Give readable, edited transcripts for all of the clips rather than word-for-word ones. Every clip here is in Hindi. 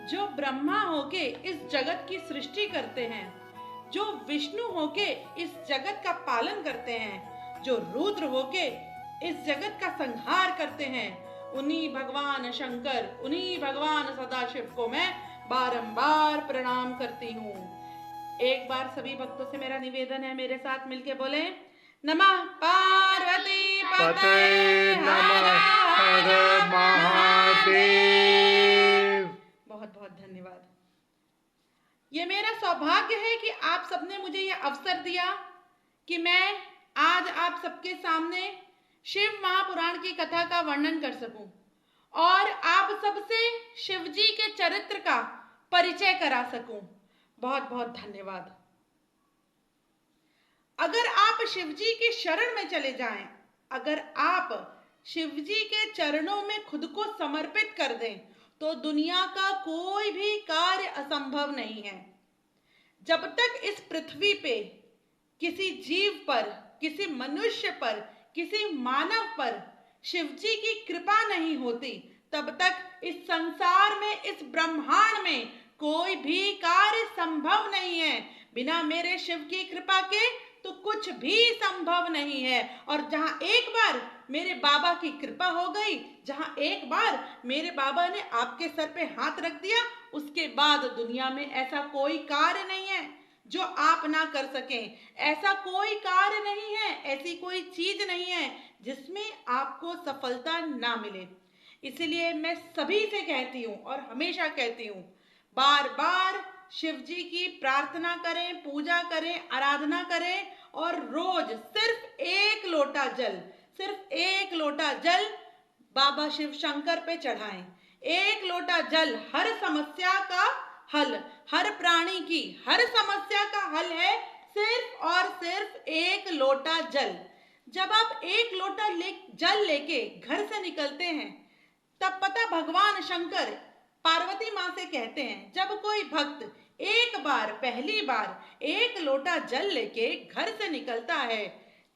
जो ब्रह्मा होके इस जगत की सृष्टि करते हैं, जो विष्णु होके इस जगत का पालन करते हैं, जो रुद्र होके इस जगत का संहार करते हैं, उन्हीं भगवान शंकर, उन्हीं भगवान सदाशिव को मैं बारंबार प्रणाम करती हूँ। एक बार सभी भक्तों से मेरा निवेदन है, मेरे साथ मिलके बोले, नमः पार्वती पतये हर हर महादेव। बहुत बहुत धन्यवाद। ये मेरा सौभाग्य है कि आप सबने मुझे ये अवसर दिया कि मैं आज आप सबके सामने शिव महापुराण की कथा का वर्णन कर सकूं और आप सबसे शिव जी के चरित्र का परिचय करा सकूं। बहुत बहुत धन्यवाद। अगर आप शिव जी की शरण में चले जाएं, अगर आप शिव जी के चरणों में खुद को समर्पित कर दें, तो दुनिया का कोई भी कार्य असंभव नहीं है। जब तक इस पृथ्वी पे किसी जीव पर, किसी मनुष्य पर, किसी मानव पर शिव जी की कृपा नहीं होती, तब तक इस संसार में, इस ब्रह्मांड में कोई भी कार्य संभव नहीं है। बिना मेरे शिव की कृपा के तो कुछ भी संभव नहीं है। और जहां एक बार मेरे बाबा की कृपा हो गई, जहां एक बार मेरे बाबा ने आपके सर पे हाथ रख दिया, उसके बाद दुनिया में ऐसा कोई कार्य नहीं है जो आप ना कर सकें। ऐसा कोई कार्य नहीं है, ऐसी कोई चीज नहीं है जिसमें आपको सफलता ना मिले। इसलिए मैं सभी से कहती हूँ और हमेशा कहती हूँ, बार बार शिव जी की प्रार्थना करें, पूजा करें, आराधना करें और रोज सिर्फ एक लोटा जल, सिर्फ एक लोटा जल बाबा शिव शंकर पे चढ़ाएं। एक लोटा जल हर समस्या का हल, हर प्राणी की हर समस्या का हल है, सिर्फ और सिर्फ एक लोटा जल। जब आप एक लोटा जल लेके घर से निकलते हैं, तब पता भगवान शंकर पार्वती माँ से कहते हैं, जब कोई भक्त एक बार, पहली बार एक लोटा जल लेके घर से निकलता है,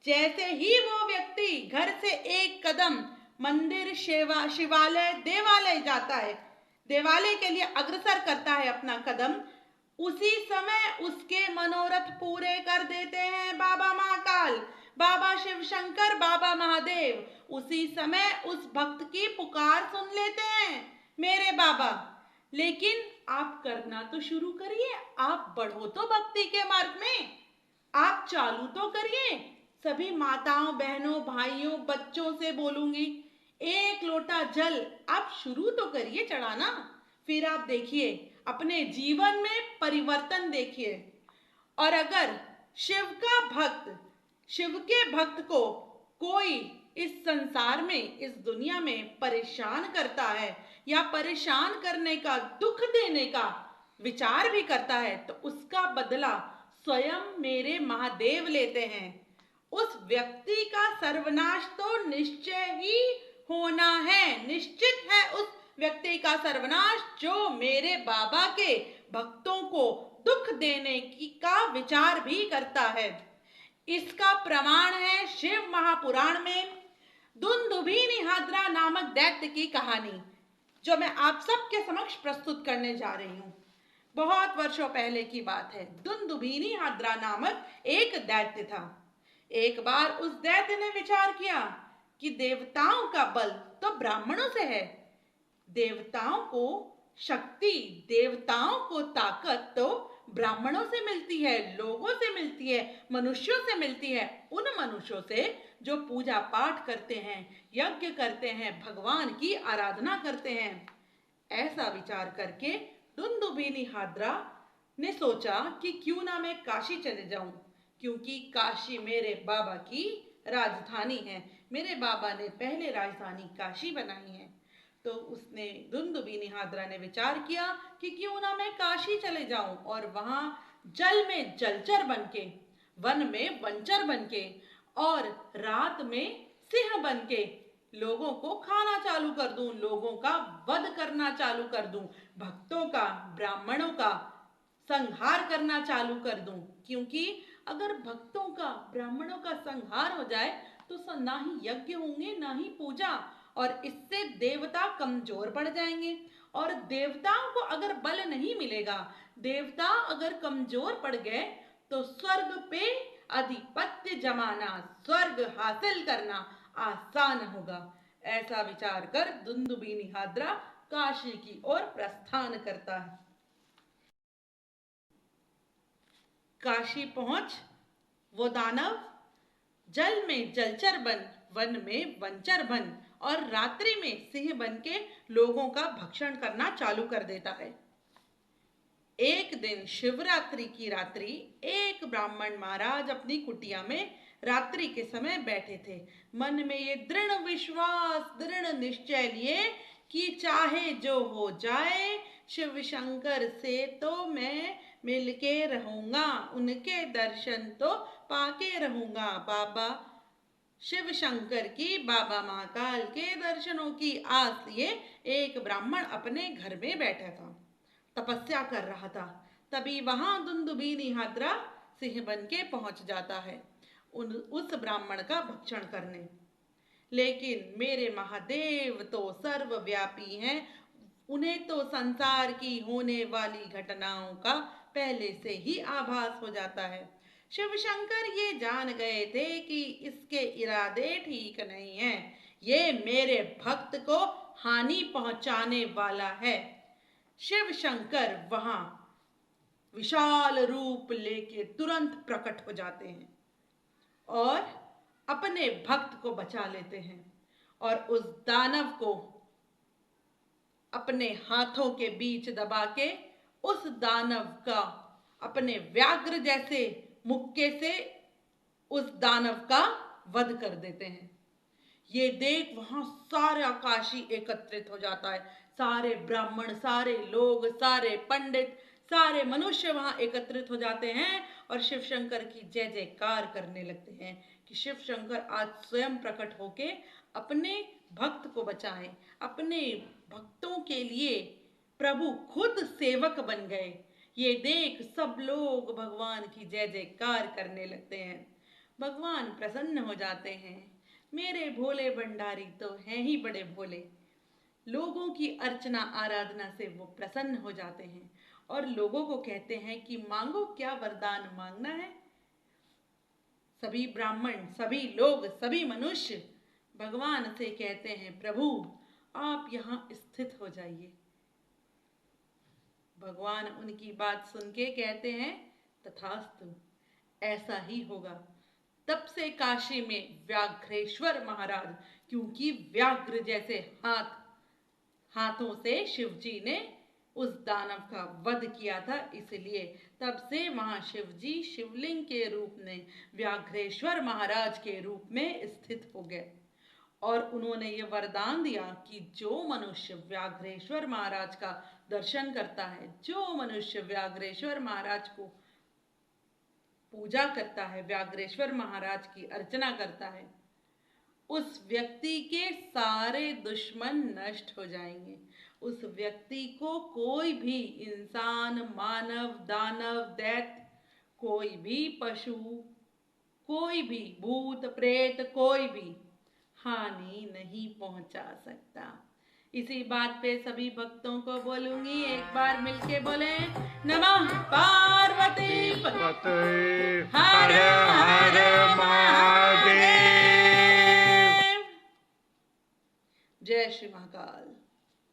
जैसे ही वो व्यक्ति घर से एक कदम मंदिर, शिवालय, देवालय जाता है, देवालय के लिए अग्रसर करता है अपना कदम, उसी समय उसके मनोरथ पूरे कर देते हैं बाबा महाकाल, बाबा शिव शंकर, बाबा महादेव। उसी समय उस भक्त की पुकार सुन लेते हैं मेरे बाबा। लेकिन आप करना तो शुरू करिए, आप बढ़ो तो भक्ति के मार्ग में, आप चालू तो करिए। सभी माताओं, बहनों, भाइयों, बच्चों से बोलूंगी, एक लोटा जल आप शुरू तो करिए चढ़ाना, फिर आप देखिए अपने जीवन में परिवर्तन देखिए। और अगर शिव का भक्त, शिव के भक्त को कोई इस संसार में, इस दुनिया में परेशान करता है या परेशान करने का, दुख देने का विचार भी करता है, तो उसका बदला स्वयं मेरे महादेव लेते हैं। उस व्यक्ति का सर्वनाश तो निश्चय ही होना है, निश्चित है उस व्यक्ति का सर्वनाश जो मेरे बाबा के भक्तों को दुख देने की का विचार भी करता है। इसका प्रमाण है शिव महापुराण में दुंदुभी हाद्रा नामक दैत्य की कहानी, जो मैं आप सबके समक्ष प्रस्तुत करने जा रही हूँ। बहुत वर्षों पहले की बात है। दुंदुभी हाद्रा नामक एक दैत्य था। एक बार उस दैत्य ने विचार किया कि देवताओं का बल तो ब्राह्मणों से है, देवताओं को शक्ति, देवताओं को ताकत तो ब्राह्मणों से मिलती है, लोगों से मिलती है, मनुष्यों से मिलती है, उन मनुष्यों से जो पूजा पाठ करते हैं, यज्ञ करते हैं, भगवान की आराधना करते हैं। ऐसा विचार करके दुंदुभी हाद्रा ने सोचा कि क्यों ना मैं काशी चले जाऊं, क्योंकि काशी मेरे बाबा की राजधानी है, मेरे बाबा ने पहले राजधानी काशी बनाई है। तो उसने, दुंदुभी हाद्रा ने विचार किया कि क्यों ना मैं काशी चले जाऊं और वहां जल में जलचर बनके, वन में वंचर बनके और रात में सिंह बनके लोगों को खाना चालू कर दूं, लोगों का वध करना चालू कर दूं, भक्तों का, ब्राह्मणों का संहार करना चालू कर दूं। क्योंकि अगर भक्तों का, ब्राह्मणों का संहार हो जाए तो ना ही यज्ञ होंगे, ना ही पूजा, और इससे देवता कमजोर पड़ जाएंगे और देवताओं को अगर बल नहीं मिलेगा, देवता अगर कमजोर पड़ गए, तो स्वर्ग पे अधिपत्य जमाना, स्वर्ग हासिल करना आसान होगा। ऐसा विचार कर दुंदुबी निहाद्रा काशी की ओर प्रस्थान करता है। काशी पहुंच वो दानव जल में जलचर बन, वन में वनचर बन और रात्रि में सिंह बन के लोगों का भक्षण करना चालू कर देता है। एक दिन शिवरात्रि की रात्रि एक ब्राह्मण महाराज अपनी कुटिया में रात्रि के समय बैठे थे। मन में ये दृढ़ विश्वास, दृढ़ निश्चय लिए कि चाहे जो हो जाए, शिव शंकर से तो मैं मिलके रहूंगा, उनके दर्शन तो पाके रहूंगा। बाबा शिव शंकर की, बाबा महाकाल के दर्शनों की आस लिए एक ब्राह्मण अपने घर में बैठा था, तपस्या कर रहा था। तभी वहां दुंदुबी निहाद्रा सिंह बन के पहुंच जाता है उस ब्राह्मण का भक्षण करने। लेकिन मेरे महादेव तो सर्वव्यापी हैं, उन्हें तो संसार की होने वाली घटनाओं का पहले से ही आभास हो जाता है। शिव शंकर ये जान गए थे कि इसके इरादे ठीक नहीं हैं, ये मेरे भक्त को हानि पहुंचाने वाला है। शिव शंकर वहां विशाल रूप लेके तुरंत प्रकट हो जाते हैं और अपने भक्त को बचा लेते हैं और उस दानव को अपने हाथों के बीच दबा के उस दानव का अपने व्याघ्र जैसे मुक्के से उस दानव का वध कर देते हैं। ये देख वहां सारा काशी एकत्रित हो जाता है। सारे ब्राह्मण, सारे लोग, सारे पंडित, सारे मनुष्य वहां एकत्रित हो जाते हैं और शिव शंकर की जय जयकार करने लगते हैं कि शिव शंकर आज स्वयं प्रकट होके अपने भक्त को बचाएं। अपने भक्तों के लिए प्रभु खुद सेवक बन गए। ये देख सब लोग भगवान की जय जयकार करने लगते हैं। भगवान प्रसन्न हो जाते हैं। मेरे भोले भंडारी तो हैं ही बड़े भोले। लोगों की अर्चना आराधना से वो प्रसन्न हो जाते हैं और लोगों को कहते हैं कि मांगो, क्या वरदान मांगना है। सभी ब्राह्मण, सभी लोग, सभी मनुष्य भगवान से कहते हैं, प्रभु आप यहाँ स्थित हो जाइए। भगवान उनकी बात सुन के कहते हैं, तथास्तु, ऐसा ही होगा। तब से काशी में व्याघ्रेश्वर महाराज, क्योंकि व्याघ्र जैसे हाथों से शिवजी ने उस दानव का वध किया था, इसलिए तब से वहां शिवजी शिवलिंग के रूप में व्याघ्रेश्वर महाराज के रूप में स्थित हो गए और उन्होंने ये वरदान दिया कि जो मनुष्य व्याघ्रेश्वर महाराज का दर्शन करता है, जो मनुष्य व्याघ्रेश्वर महाराज को पूजा करता है, व्याघ्रेश्वर महाराज की अर्चना करता है, उस व्यक्ति के सारे दुश्मन नष्ट हो जाएंगे। उस व्यक्ति को कोई भी इंसान, मानव, दानव, दैत्य, कोई भी पशु, कोई भी भूत प्रेत, कोई भी हानि नहीं पहुंचा सकता। इसी बात पे सभी भक्तों को बोलूंगी, एक बार मिलके बोले, नमः पार्वती हर हर महादेव। जय श्री महाकाल।